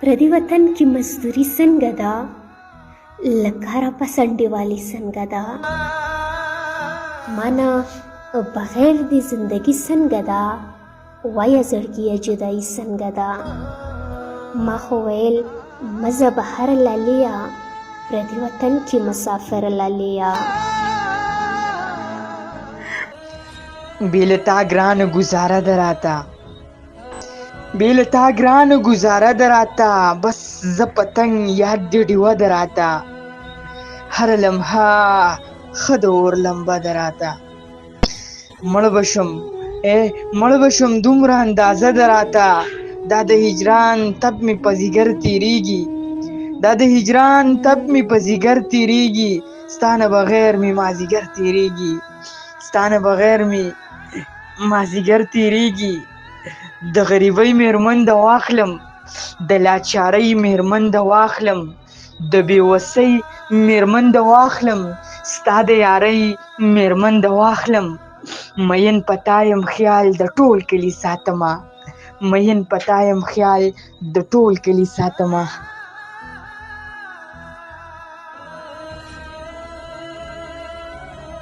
پردي وطن کې مزدوري څنګه ده، له کاره پسنډې والي څنګه ده، مانا بغیر د زندگی څنګه ده، وایه زړګیه جدایي څنګه ده. ما خو ویل مزه بهر لاليه، پردي وطن کې مسافر لاليه. بیلتا گران گزاره دراتا، بیلتا گران گزاره دراتا، بس ز پتنگ یاد دی ډیوه دراتا، هر لمحه ښه د اور لمبه دراتا. مړ بشم مړ بشم دومره اندازه دراتا، دا د هجران تب می په ځیګر تیریږي، دا د هجران تب می په ځیګر تیریږي، ستانه بغیر می مازیګر تیریږي، ستانه بغیر می مازیګر تیریږي. د غریبۍ میرمن د واخلم، د لاچارۍ میرمن د واخلم، د بېوسۍ میرمن د واخلم، ستا د یارۍ میرمن د واخلم. مین پتا یم خیال د ټول کلي ساتمه، مین پتا یم خیال د ټول کلي ساتمه.